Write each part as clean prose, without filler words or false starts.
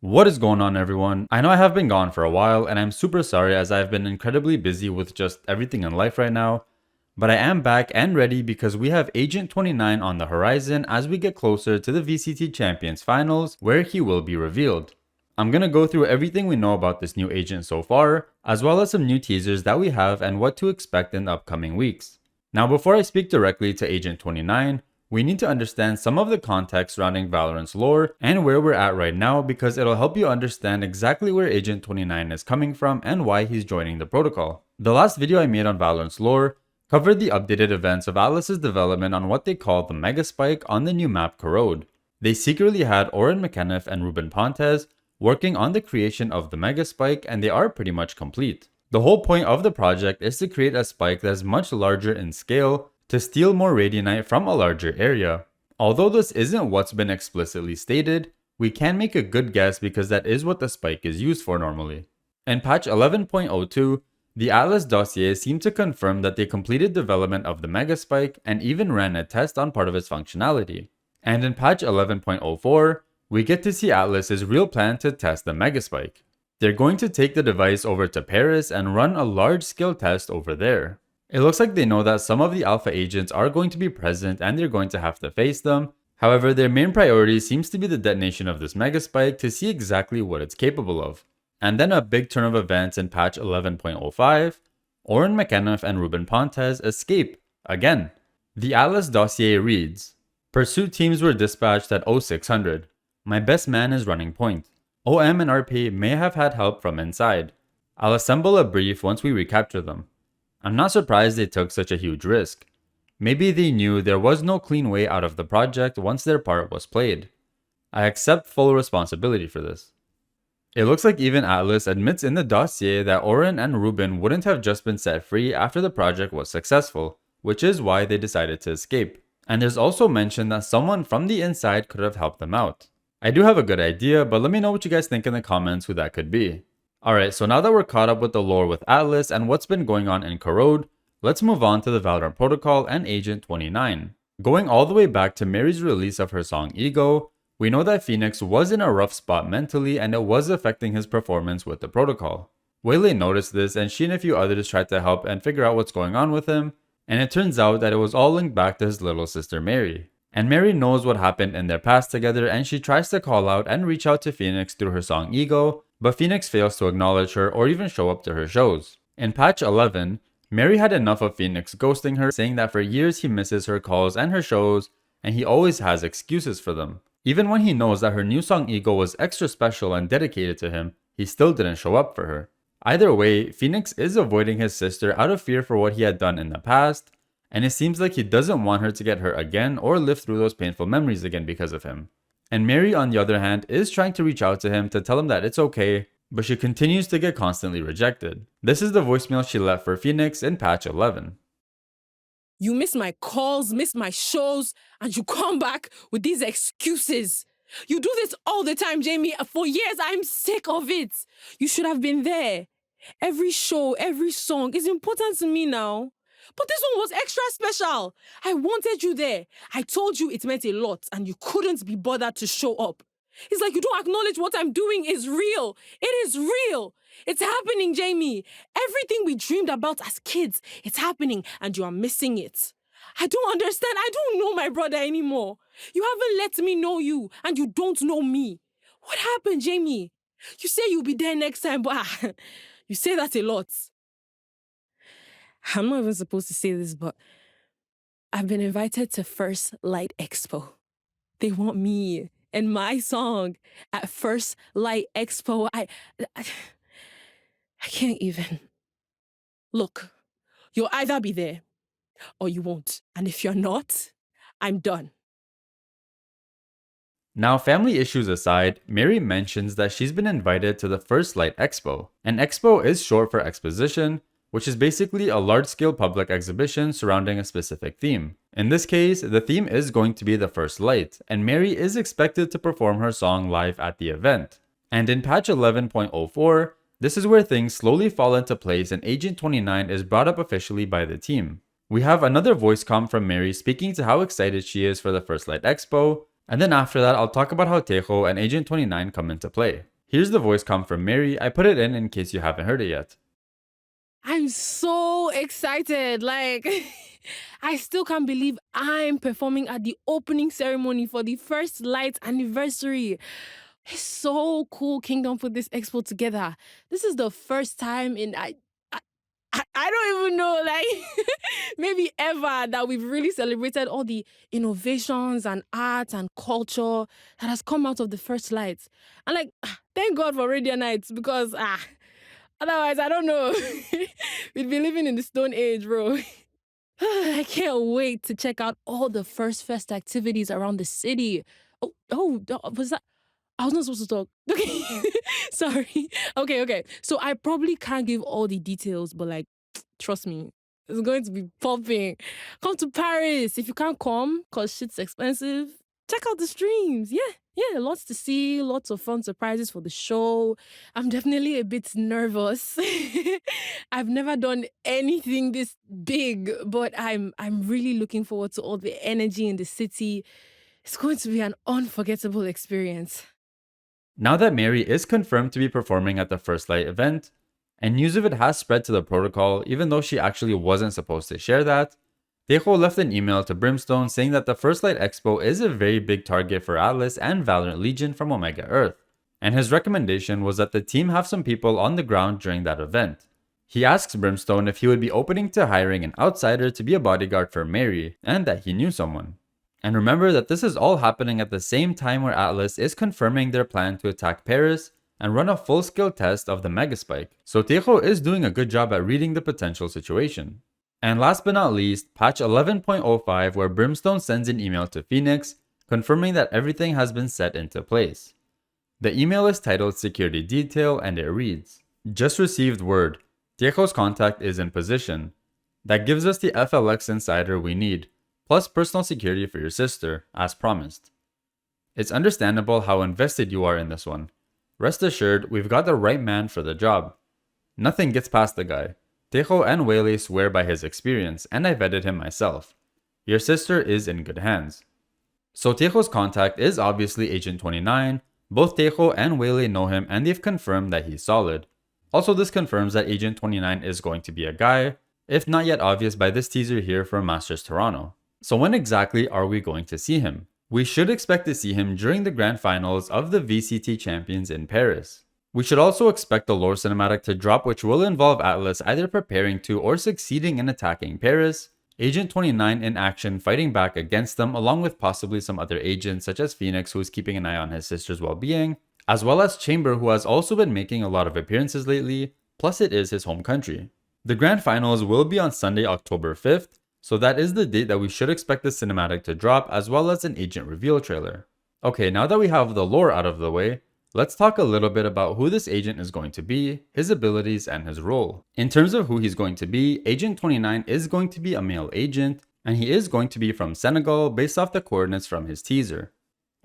What is going on, everyone? I know I have been gone for a while and I'm super sorry as I've been incredibly busy with just everything in life right now, but I am back and ready because we have Agent 29 on the horizon as we get closer to the VCT Champions Finals where he will be revealed. I'm gonna go through everything we know about this new agent so far, as well as some new teasers that we have and what to expect in the upcoming weeks. Now before I speak directly to Agent 29, we need to understand some of the context surrounding Valorant's lore and where we're at right now because it'll help you understand exactly where Agent 29 is coming from and why he's joining the protocol. The last video I made on Valorant's lore covered the updated events of Atlas's development on what they call the Mega Spike on the new map Corrode. They secretly had Oren McKenniff and Ruben Pontes working on the creation of the Mega Spike, and they are pretty much complete. The whole point of the project is to create a spike that is much larger in scale to steal more Radianite from a larger area. Although this isn't what's been explicitly stated, we can make a good guess because that is what the spike is used for normally. In patch 11.02, the Atlas dossier seemed to confirm that they completed development of the Mega Spike and even ran a test on part of its functionality. And in patch 11.04, we get to see Atlas's real plan to test the Mega Spike. They're going to take the device over to Paris and run a large-scale test over there. It looks like they know that some of the alpha agents are going to be present and they're going to have to face them. However, their main priority seems to be the detonation of this Mega Spike to see exactly what it's capable of. And then a big turn of events in patch 11.05, Oren McKenniff and Ruben Pontes escape again. The Atlas dossier reads, "Pursuit teams were dispatched at 0600. My best man is running point. OM and RP may have had help from inside. I'll assemble a brief once we recapture them. I'm not surprised they took such a huge risk. Maybe they knew there was no clean way out of the project once their part was played. I accept full responsibility for this." It looks like even Atlas admits in the dossier that Oren and Ruben wouldn't have just been set free after the project was successful, which is why they decided to escape. And there's also mention that someone from the inside could have helped them out. I do have a good idea, but let me know what you guys think in the comments who that could be. Alright, so now that we're caught up with the lore with Atlas and what's been going on in Corrode, let's move on to the Valorant Protocol and Agent 29. Going all the way back to Mary's release of her song Ego, we know that Phoenix was in a rough spot mentally and it was affecting his performance with the protocol. Waylay noticed this and she and a few others tried to help and figure out what's going on with him, and it turns out that it was all linked back to his little sister Mary. And Mary knows what happened in their past together and she tries to call out and reach out to Phoenix through her song Ego, but Phoenix fails to acknowledge her or even show up to her shows. In patch 11, Mary had enough of Phoenix ghosting her, saying that for years he misses her calls and her shows and he always has excuses for them. Even when he knows that her new song Ego was extra special and dedicated to him, he still didn't show up for her. Either way, Phoenix is avoiding his sister out of fear for what he had done in the past, and it seems like he doesn't want her to get hurt again or live through those painful memories again because of him. And Mary, on the other hand, is trying to reach out to him to tell him that it's okay, but she continues to get constantly rejected. This is the voicemail she left for Phoenix in patch 11. "You miss my calls, miss my shows, and you come back with these excuses. You do this all the time, Jamie. For years, I'm sick of it. You should have been there. Every show, every song is important to me now. But this one was extra special. I wanted you there. I told you it meant a lot and you couldn't be bothered to show up. It's like you don't acknowledge what I'm doing is real. It is real. It's happening, Jamie. Everything we dreamed about as kids, it's happening and you are missing it. I don't understand. I don't know my brother anymore. You haven't let me know you and you don't know me. What happened, Jamie? You say you'll be there next time, but you say that a lot. I'm not even supposed to say this, but I've been invited to First Light Expo. They want me and my song at First Light Expo. I can't even. Look, you'll either be there or you won't. And if you're not, I'm done. Now, family issues aside, Mary mentions that she's been invited to the First Light Expo. And Expo is short for exposition, which is basically a large-scale public exhibition surrounding a specific theme. In this case, the theme is going to be the first light, and Mary is expected to perform her song live at the event. And in patch 11.04, this is where things slowly fall into place and Agent 29 is brought up officially by the team. We have another voice comm from Mary speaking to how excited she is for the First Light Expo, and then after that I'll talk about how Tejo and Agent 29 come into play. Here's the voice come from Mary. I put it in case you haven't heard it yet. I'm so excited. Like, I still can't believe I'm performing at the opening ceremony for the First Light anniversary. It's so cool Kingdom put this expo together. This is the first time in I don't even know, like maybe ever, that we've really celebrated all the innovations and art and culture that has come out of the First Light. And like, thank God for Radio Nights, because otherwise I don't know. We'd be living in the Stone Age, bro. I can't wait to check out all the fest activities around the city. Was that? I was not supposed to talk. Okay. Sorry. Okay. So I probably can't give all the details, but like, trust me, it's going to be popping. Come to Paris. If you can't come, because shit's expensive, check out the streams. Yeah, lots to see, lots of fun surprises for the show. I'm definitely a bit nervous. I've never done anything this big, but I'm really looking forward to all the energy in the city. It's going to be an unforgettable experience. Now that Mary is confirmed to be performing at the First Light event, and news of it has spread to the protocol even though she actually wasn't supposed to share that, Tejo left an email to Brimstone saying that the First Light Expo is a very big target for Atlas and Valorant Legion from Omega Earth, and his recommendation was that the team have some people on the ground during that event. He asks Brimstone if he would be opening to hiring an outsider to be a bodyguard for Mary, and that he knew someone. And remember that this is all happening at the same time where Atlas is confirming their plan to attack Paris and run a full-scale test of the Mega Spike, so Tejo is doing a good job at reading the potential situation. And last but not least, patch 11.05 where Brimstone sends an email to Phoenix confirming that everything has been set into place. The email is titled Security Detail and it reads, "Just received word, Tejo's contact is in position. That gives us the FLX insider we need, plus personal security for your sister, as promised. It's understandable how invested you are in this one. Rest assured, we've got the right man for the job. Nothing gets past the guy. Tejo and Wele swear by his experience, and I vetted him myself. Your sister is in good hands." So Tejo's contact is obviously Agent 29. Both Tejo and Wele know him and they've confirmed that he's solid. Also, this confirms that Agent 29 is going to be a guy, if not yet obvious by this teaser here from Masters Toronto. So when exactly are we going to see him? We should expect to see him during the grand finals of the VCT Champions in Paris. We should also expect the lore cinematic to drop, which will involve Atlas either preparing to or succeeding in attacking Paris, Agent 29 in action fighting back against them along with possibly some other agents such as Phoenix, who is keeping an eye on his sister's well-being, as well as Chamber, who has also been making a lot of appearances lately, plus it is his home country. The grand finals will be on Sunday, October 5th, so that is the date that we should expect the cinematic to drop, as well as an agent reveal trailer. Okay, now that we have the lore out of the way, let's talk a little bit about who this agent is going to be, his abilities, and his role. In terms of who he's going to be, Agent 29 is going to be a male agent, and he is going to be from Senegal based off the coordinates from his teaser.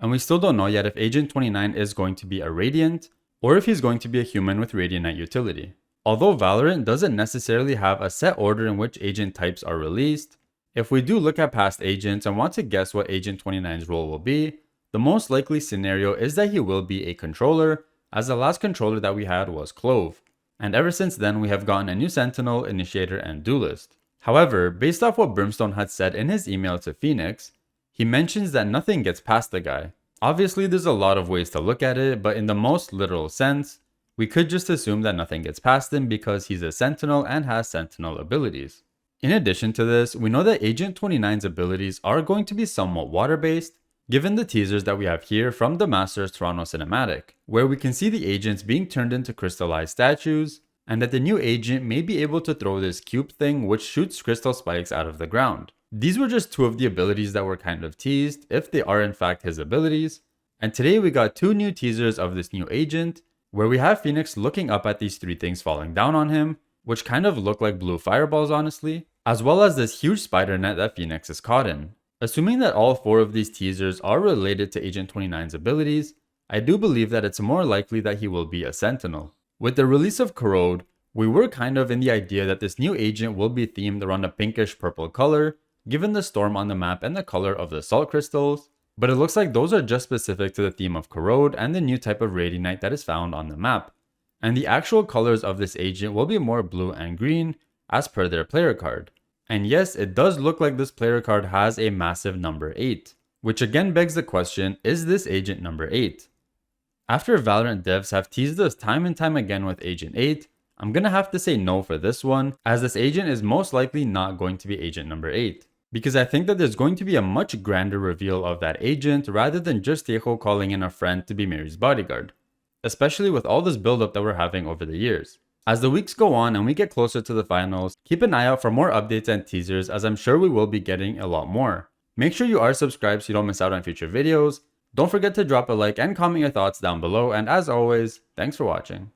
And we still don't know yet if Agent 29 is going to be a Radiant, or if he's going to be a human with Radiant utility. Although Valorant doesn't necessarily have a set order in which agent types are released, if we do look at past agents and want to guess what Agent 29's role will be, the most likely scenario is that he will be a controller, as the last controller that we had was Clove, and ever since then we have gotten a new Sentinel, Initiator, and Duelist. However, based off what Brimstone had said in his email to Phoenix, he mentions that nothing gets past the guy. Obviously there's a lot of ways to look at it, but in the most literal sense, we could just assume that nothing gets past him because he's a Sentinel and has Sentinel abilities. In addition to this, we know that Agent 29's abilities are going to be somewhat water-based, given the teasers that we have here from the Masters Toronto cinematic, where we can see the agents being turned into crystallized statues, and that the new agent may be able to throw this cube thing which shoots crystal spikes out of the ground. These were just two of the abilities that were kind of teased, if they are in fact his abilities, and today we got two new teasers of this new agent, where we have Phoenix looking up at these three things falling down on him, which kind of look like blue fireballs honestly, as well as this huge spider net that Phoenix is caught in. Assuming that all four of these teasers are related to Agent 29's abilities, I do believe that it's more likely that he will be a Sentinel. With the release of Corrode, we were kind of in the idea that this new agent will be themed around a pinkish purple color, given the storm on the map and the color of the salt crystals, But it looks like those are just specific to the theme of Corrode and the new type of raiding knight that is found on the map. And the actual colors of this agent will be more blue and green as per their player card. And yes, it does look like this player card has a massive number 8, which again begs the question, is this agent number 8? After Valorant devs have teased us time and time again with Agent 8, I'm gonna have to say no for this one, as this agent is most likely not going to be agent number 8. Because I think that there's going to be a much grander reveal of that agent rather than just Tejo calling in a friend to be Mary's bodyguard. Especially with all this build-up that we're having over the years. As the weeks go on and we get closer to the finals, keep an eye out for more updates and teasers, as I'm sure we will be getting a lot more. Make sure you are subscribed so you don't miss out on future videos. Don't forget to drop a like and comment your thoughts down below, and as always, thanks for watching.